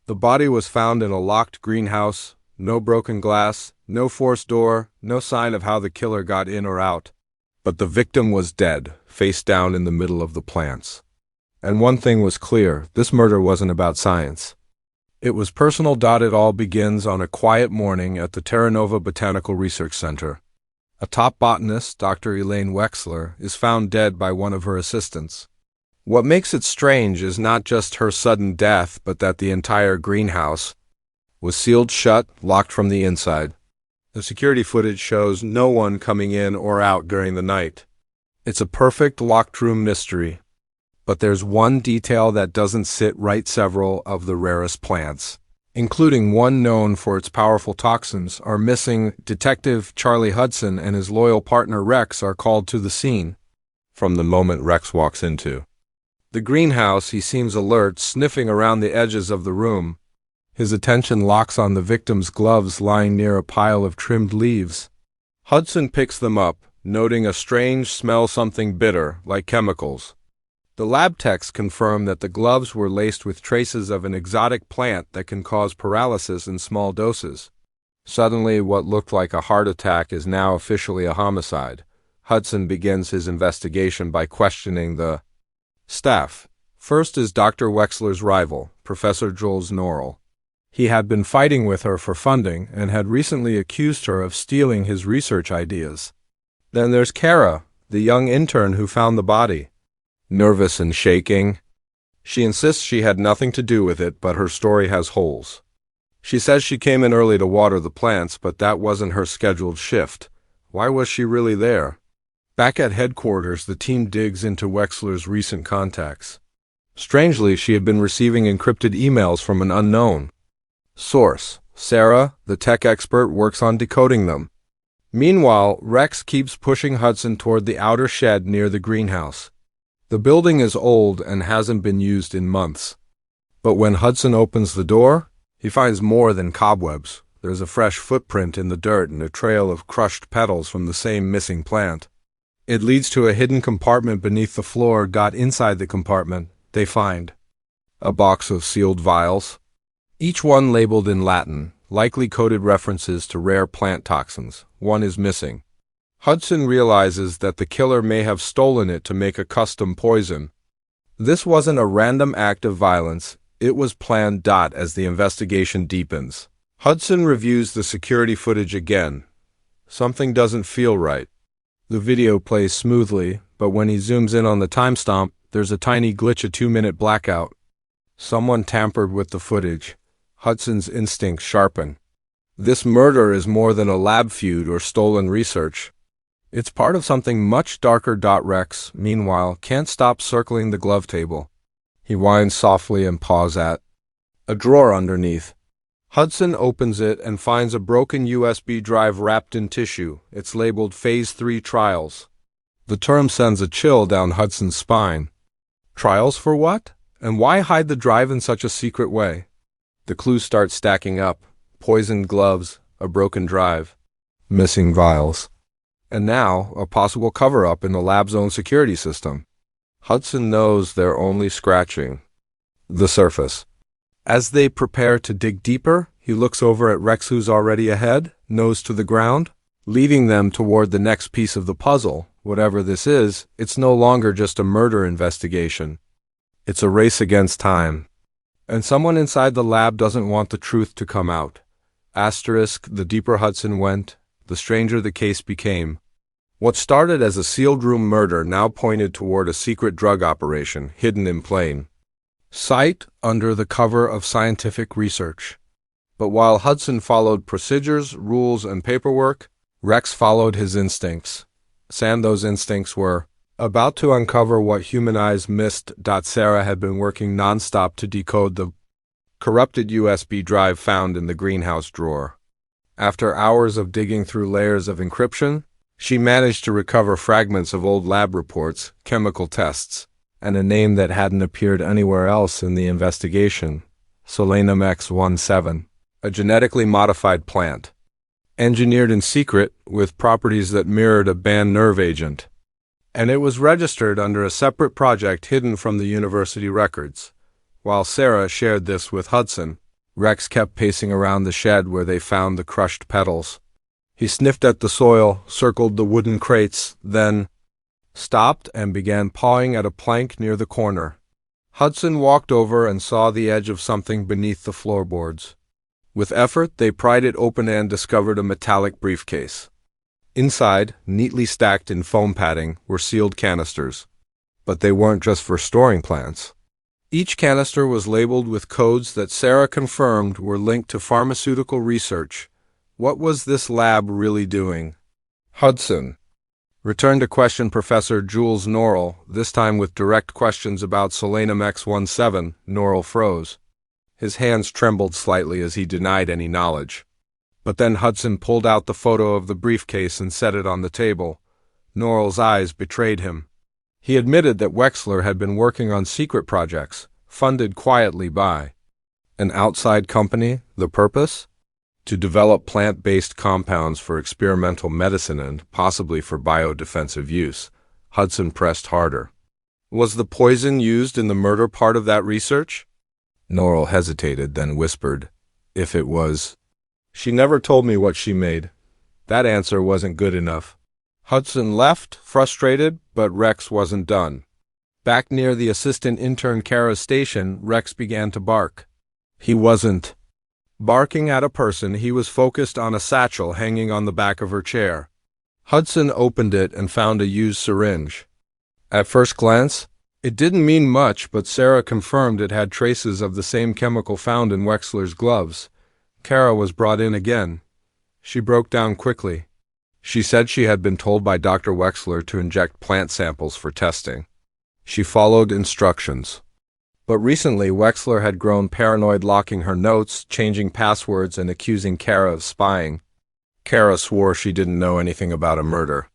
The body was found in a locked greenhouse, no broken glass, no forced door, no sign of how the killer got in or out. But the victim was dead, face down in the middle of the plants. And one thing was clear, this murder wasn't about science. It was personal. It all begins on a quiet morning at the Terra Nova Botanical Research Center. A top botanist, Dr. Elaine Wexler, is found dead by one of her assistants. What makes it strange is not just her sudden death, but that the entire greenhouse was sealed shut, locked from the inside. The security footage shows no one coming in or out during the night. It's a perfect locked room mystery. But there's one detail that doesn't sit right. Several of the rarest plants, including one known for its powerful toxins, are missing. Detective Charlie Hudson and his loyal partner Rex are called to the scene. From the moment Rex walks into the greenhouse, he seems alert, sniffing around the edges of the room. His attention locks on the victim's gloves lying near a pile of trimmed leaves. Hudson picks them up, noting a strange smell, something bitter, like chemicals. The lab techs confirm that the gloves were laced with traces of an exotic plant that can cause paralysis in small doses. Suddenly, what looked like a heart attack is now officially a homicide. Hudson begins his investigation by questioning the staff. First is Dr. Wexler's rival, Professor Jules Norrell. He had been fighting with her for funding and had recently accused her of stealing his research ideas. Then there's Kara, the young intern who found the body. Nervous and shaking, she insists she had nothing to do with it, but her story has holes. She says she came in early to water the plants, but that wasn't her scheduled shift. Why was she really there? Back at headquarters, the team digs into Wexler's recent contacts. Strangely, she had been receiving encrypted emails from an unknown source. Sarah, the tech expert, works on decoding them. Meanwhile, Rex keeps pushing Hudson toward the outer shed near the greenhouse. The building is old and hasn't been used in months. But when Hudson opens the door, he finds more than cobwebs. There's a fresh footprint in the dirt and a trail of crushed petals from the same missing plant. It leads to a hidden compartment beneath the floor. Inside the compartment, they find a box of sealed vials, each one labeled in Latin, likely coded references to rare plant toxins. One is missing. Hudson realizes that the killer may have stolen it to make a custom poison. This wasn't a random act of violence, it was planned. As the investigation deepens, Hudson reviews the security footage again. Something doesn't feel right. The video plays smoothly, but when he zooms in on the timestamp, there's a tiny glitch, a 2-minute blackout. Someone tampered with the footage. Hudson's instincts sharpen. This murder is more than a lab feud or stolen research. It's part of something much darker. Rex, meanwhile, can't stop circling the glove table. He whines softly and paws at a drawer underneath. Hudson opens it and finds a broken USB drive wrapped in tissue. It's labeled Phase 3 Trials. The term sends a chill down Hudson's spine. Trials for what? And why hide the drive in such a secret way? The clues start stacking up. Poisoned gloves, a broken drive, missing vials. And now, a possible cover-up in the lab's own security system. Hudson knows they're only scratching the surface. As they prepare to dig deeper, he looks over at Rex, who's already ahead, nose to the ground, leading them toward the next piece of the puzzle. Whatever this is, it's no longer just a murder investigation. It's a race against time. And someone inside the lab doesn't want the truth to come out. The deeper Hudson went, the stranger the case became. What started as a sealed room murder now pointed toward a secret drug operation hidden in plain sight under the cover of scientific research. But while Hudson followed procedures, rules, and paperwork, Rex followed his instincts. Those instincts were about to uncover what human eyes missed. Sarah had been working nonstop to decode the corrupted USB drive found in the greenhouse drawer. After hours of digging through layers of encryption, she managed to recover fragments of old lab reports, chemical tests, and a name that hadn't appeared anywhere else in the investigation: Solanum X17, a genetically modified plant, engineered in secret with properties that mirrored a banned nerve agent. And it was registered under a separate project hidden from the university records. While Sarah shared this with Hudson, Rex kept pacing around the shed where they found the crushed petals. He sniffed at the soil, circled the wooden crates, then stopped and began pawing at a plank near the corner. Hudson walked over and saw the edge of something beneath the floorboards. With effort, they pried it open and discovered a metallic briefcase. Inside, neatly stacked in foam padding, were sealed canisters. But they weren't just for storing plants. Each canister was labeled with codes that Sarah confirmed were linked to pharmaceutical research. What was this lab really doing? Hudson returned to question Professor Jules Norrell, this time with direct questions about Solanum X17. Norrell froze. His hands trembled slightly as he denied any knowledge. But then Hudson pulled out the photo of the briefcase and set it on the table. Norrell's eyes betrayed him. He admitted that Wexler had been working on secret projects, funded quietly by an outside company. The purpose? To develop plant-based compounds for experimental medicine and possibly for biodefensive use. Hudson pressed harder. Was the poison used in the murder part of that research? Norrell hesitated, then whispered, "If it was." "She never told me what she made." That answer wasn't good enough. Hudson left, frustrated, but Rex wasn't done. Back near the assistant intern Kara's station, Rex began to bark. He wasn't barking at a person, he was focused on a satchel hanging on the back of her chair. Hudson opened it and found a used syringe. At first glance, it didn't mean much, but Sarah confirmed it had traces of the same chemical found in Wexler's gloves. Kara was brought in again. She broke down quickly. She said she had been told by Dr. Wexler to inject plant samples for testing. She followed instructions. But recently, Wexler had grown paranoid, locking her notes, changing passwords, and accusing Kara of spying. Kara swore she didn't know anything about a murder.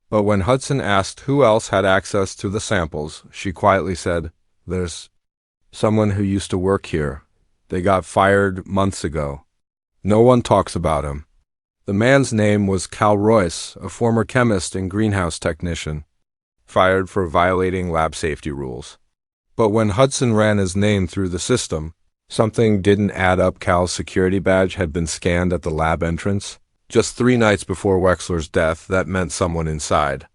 But when Hudson asked who else had access to the samples, she quietly said, "There's someone who used to work here. They got fired months ago. No one talks about him." The man's name was Cal Royce, a former chemist and greenhouse technician, fired for violating lab safety rules. But when Hudson ran his name through the system, something didn't add up. Cal's security badge had been scanned at the lab entrance. Just 3 nights before Wexler's death, that meant someone inside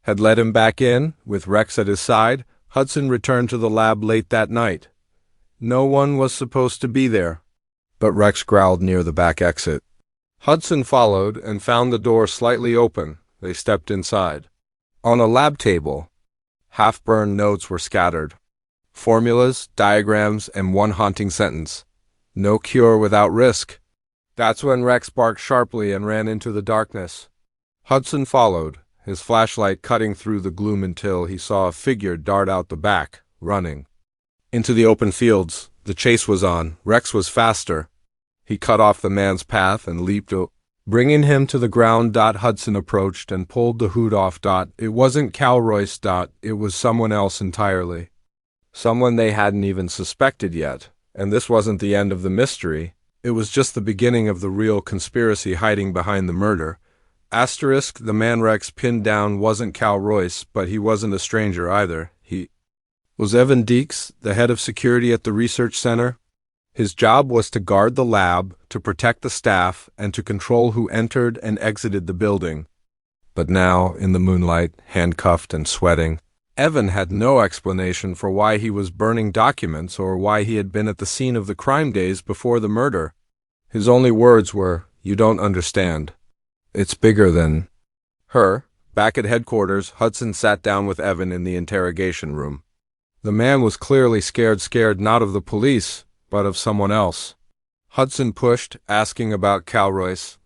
had let him back in. With Rex at his side, Hudson returned to the lab late that night. No one was supposed to be there. But Rex growled near the back exit. Hudson followed and found the door slightly open. They stepped inside. On a lab table, half-burned notes were scattered. Formulas, diagrams, and one haunting sentence. "No cure without risk." That's when Rex barked sharply and ran into the darkness. Hudson followed, his flashlight cutting through the gloom until he saw a figure dart out the back, running into the open fields. The chase was on. Rex was faster. He cut off the man's path and leaped, bringing him to the ground. Hudson approached and pulled the hood off. It wasn't Cal Royce. It was someone else entirely. Someone they hadn't even suspected yet. And this wasn't the end of the mystery. It was just the beginning of the real conspiracy hiding behind the murder. The man Rex pinned down wasn't Cal Royce, but he wasn't a stranger either. He was Evan Deeks, the head of security at the research center. His job was to guard the lab, to protect the staff, and to control who entered and exited the building. But now, in the moonlight, handcuffed and sweating, Evan had no explanation for why he was burning documents or why he had been at the scene of the crime days before the murder. His only words were, "You don't understand. It's bigger than her." Back at headquarters, Hudson sat down with Evan in the interrogation room. The man was clearly scared not of the police, but of someone else. Hudson pushed, asking about Cal Royce.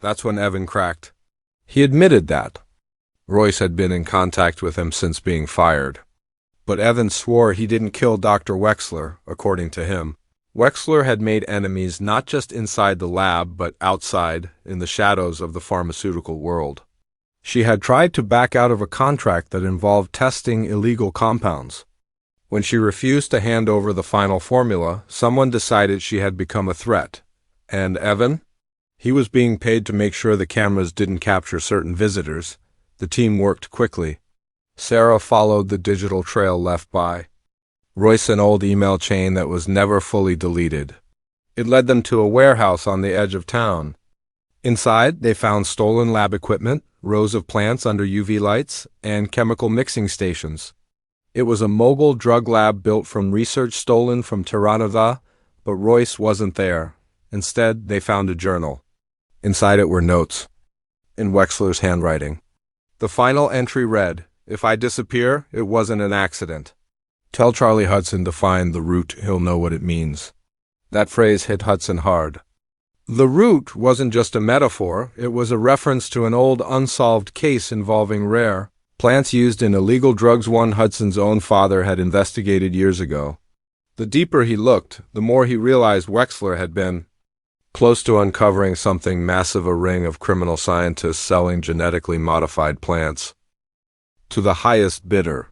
That's when Evan cracked. He admitted that Royce had been in contact with him since being fired. But Evan swore he didn't kill Dr. Wexler, according to him. Wexler had made enemies not just inside the lab, but outside, in the shadows of the pharmaceutical world. She had tried to back out of a contract that involved testing illegal compounds. When she refused to hand over the final formula, someone decided she had become a threat. And Evan? He was being paid to make sure the cameras didn't capture certain visitors. The team worked quickly. Sarah followed the digital trail left by Royce, an old email chain that was never fully deleted. It led them to a warehouse on the edge of town. Inside, they found stolen lab equipment, rows of plants under UV lights, and chemical mixing stations. It was a mobile drug lab built from research stolen from Tirana, but Royce wasn't there. Instead, they found a journal. Inside it were notes, in Wexler's handwriting. The final entry read, "If I disappear, it wasn't an accident. Tell Charlie Hudson to find the root, he'll know what it means." That phrase hit Hudson hard. The root wasn't just a metaphor, it was a reference to an old unsolved case involving rare plants used in illegal drugs one Hudson's own father had investigated years ago. The deeper he looked, the more he realized Wexler had been close to uncovering something massive, a ring of criminal scientists selling genetically modified plants to the highest bidder.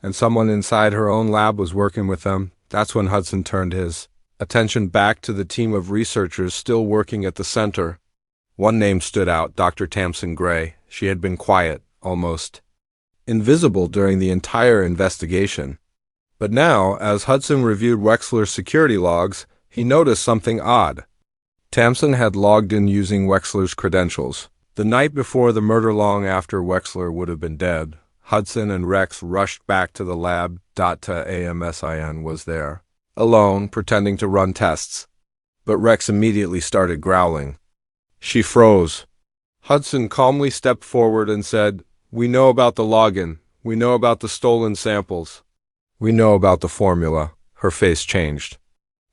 And someone inside her own lab was working with them. That's when Hudson turned his attention back to the team of researchers still working at the center. One name stood out, Dr. Tamsin Gray. She had been quiet, almost invisible during the entire investigation. But now, as Hudson reviewed Wexler's security logs, he noticed something odd. Tamsin had logged in using Wexler's credentials. The night before the murder, long after Wexler would have been dead, Hudson and Rex rushed back to the lab. Tamsin was there, alone, pretending to run tests. But Rex immediately started growling. She froze. Hudson calmly stepped forward and said, "We know about the login. We know about the stolen samples. We know about the formula." Her face changed.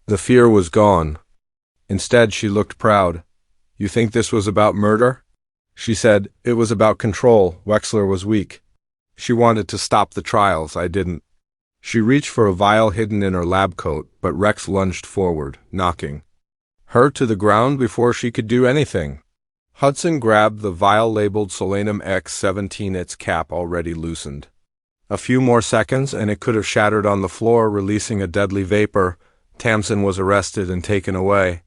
The fear was gone. Instead, she looked proud. "You think this was about murder?" She said, "It was about control. Wexler was weak. She wanted to stop the trials. I didn't." She reached for a vial hidden in her lab coat, but Rex lunged forward, knocking her to the ground before she could do anything. Hudson grabbed the vial labeled Solanum X17, its cap already loosened. A few more seconds and it could have shattered on the floor, releasing a deadly vapor. Tamsin was arrested and taken away.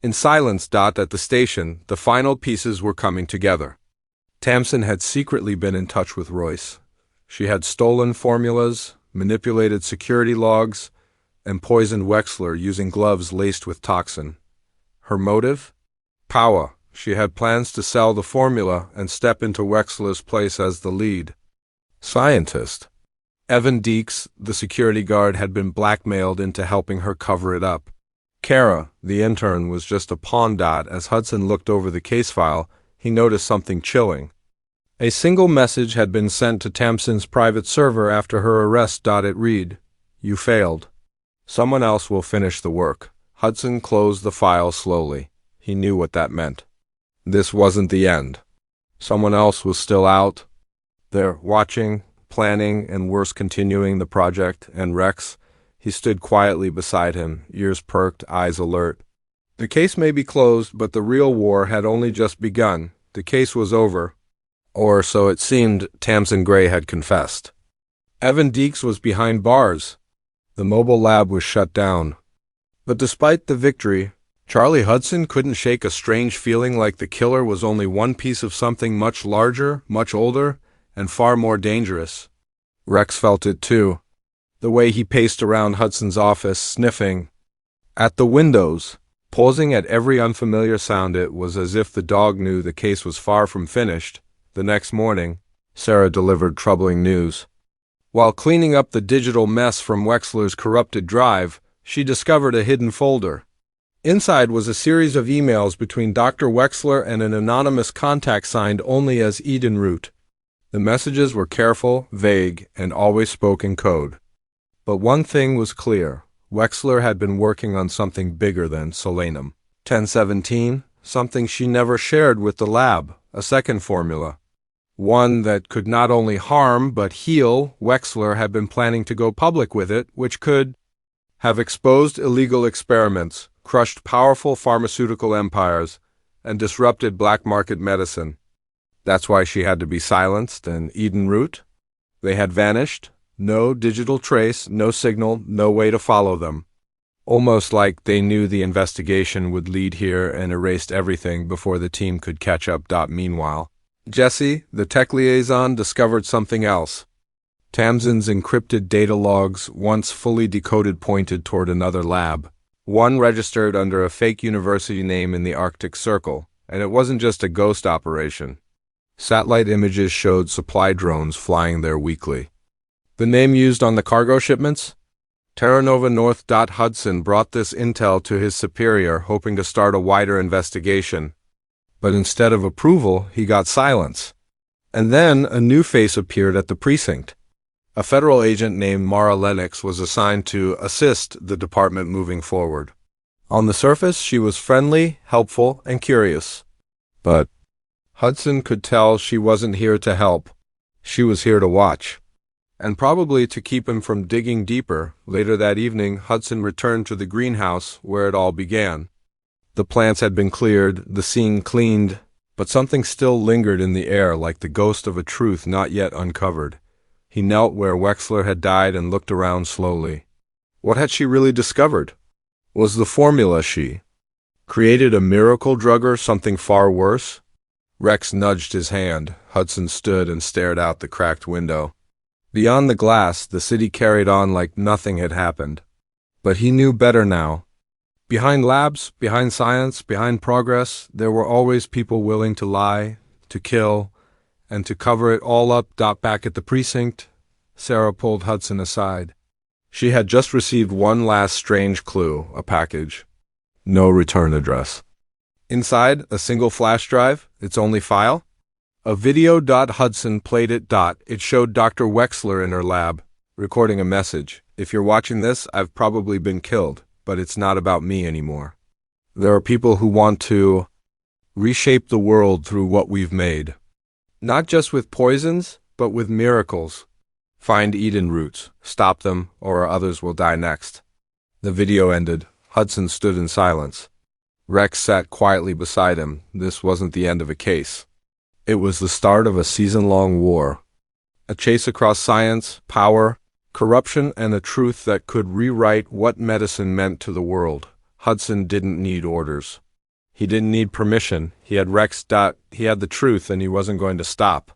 In silence, at the station, the final pieces were coming together. Tamsin had secretly been in touch with Royce. She had stolen formulas, manipulated security logs, and poisoned Wexler using gloves laced with toxin. Her motive? Power. She had plans to sell the formula and step into Wexler's place as the lead scientist. Evan Deeks, the security guard, had been blackmailed into helping her cover it up. Kara, the intern, was just a pawn. As Hudson looked over the case file, he noticed something chilling. A single message had been sent to Tamsin's private server after her arrest. It read, "You failed. Someone else will finish the work." Hudson closed the file slowly. He knew what that meant. This wasn't the end. Someone else was still out there, watching, planning, and worse, continuing the project. And Rex, he stood quietly beside him, ears perked, eyes alert. The case may be closed, but the real war had only just begun. The case was over. Or so it seemed. Tamsin Gray had confessed. Evan Deeks was behind bars. The mobile lab was shut down. But despite the victory, Charlie Hudson couldn't shake a strange feeling like the killer was only one piece of something much larger, much older, and far more dangerous. Rex felt it too. The way he paced around Hudson's office, sniffing at the windows, pausing at every unfamiliar sound, it was as if the dog knew the case was far from finished. The next morning, Sarah delivered troubling news. While cleaning up the digital mess from Wexler's corrupted drive, she discovered a hidden folder. Inside was a series of emails between Dr. Wexler and an anonymous contact signed only as EdenRoot. The messages were careful, vague, and always spoke in code. But one thing was clear. Wexler had been working on something bigger than Solanum 1017, something she never shared with the lab, a second formula. One that could not only harm but heal. Wexler had been planning to go public with it, which could have exposed illegal experiments, crushed powerful pharmaceutical empires, and disrupted black market medicine. That's why she had to be silenced. And EdenRoot? They had vanished. No digital trace, no signal, no way to follow them. Almost like they knew the investigation would lead here and erased everything before the team could catch up. Meanwhile, Jesse, the tech liaison, discovered something else. Tamsin's encrypted data logs, once fully decoded, pointed toward another lab. One registered under a fake university name in the Arctic Circle, and it wasn't just a ghost operation. Satellite images showed supply drones flying there weekly. The name used on the cargo shipments? Terra Nova North. Hudson brought this intel to his superior, hoping to start a wider investigation. But instead of approval, he got silence. And then a new face appeared at the precinct. A federal agent named Mara Lennox was assigned to assist the department moving forward. On the surface, she was friendly, helpful, and curious. But Hudson could tell she wasn't here to help. She was here to watch. And probably to keep him from digging deeper. Later that evening, Hudson returned to the greenhouse where it all began. The plants had been cleared, the scene cleaned, but something still lingered in the air like the ghost of a truth not yet uncovered. He knelt where Wexler had died and looked around slowly. What had she really discovered? Was the formula she created a miracle drug or something far worse? Rex nudged his hand. Hudson stood and stared out the cracked window. Beyond the glass, the city carried on like nothing had happened. But he knew better now. Behind labs, behind science, behind progress, there were always people willing to lie, to kill, and to cover it all up. Back at the precinct, Sarah pulled Hudson aside. She had just received one last strange clue, a package. No return address. Inside, a single flash drive, its only file? A video. Hudson played it. It showed Dr. Wexler in her lab, recording a message. If you're watching this, I've probably been killed, but it's not about me anymore. There are people who want to reshape the world through what we've made. Not just with poisons, but with miracles. Find EdenRoots, stop them, or others will die next. The video ended. Hudson stood in silence. Rex sat quietly beside him. This wasn't the end of a case. It was the start of a season-long war. A chase across science, power, corruption, and a truth that could rewrite what medicine meant to the world. Hudson didn't need orders. He didn't need permission. He had Rex. He had the truth, and he wasn't going to stop.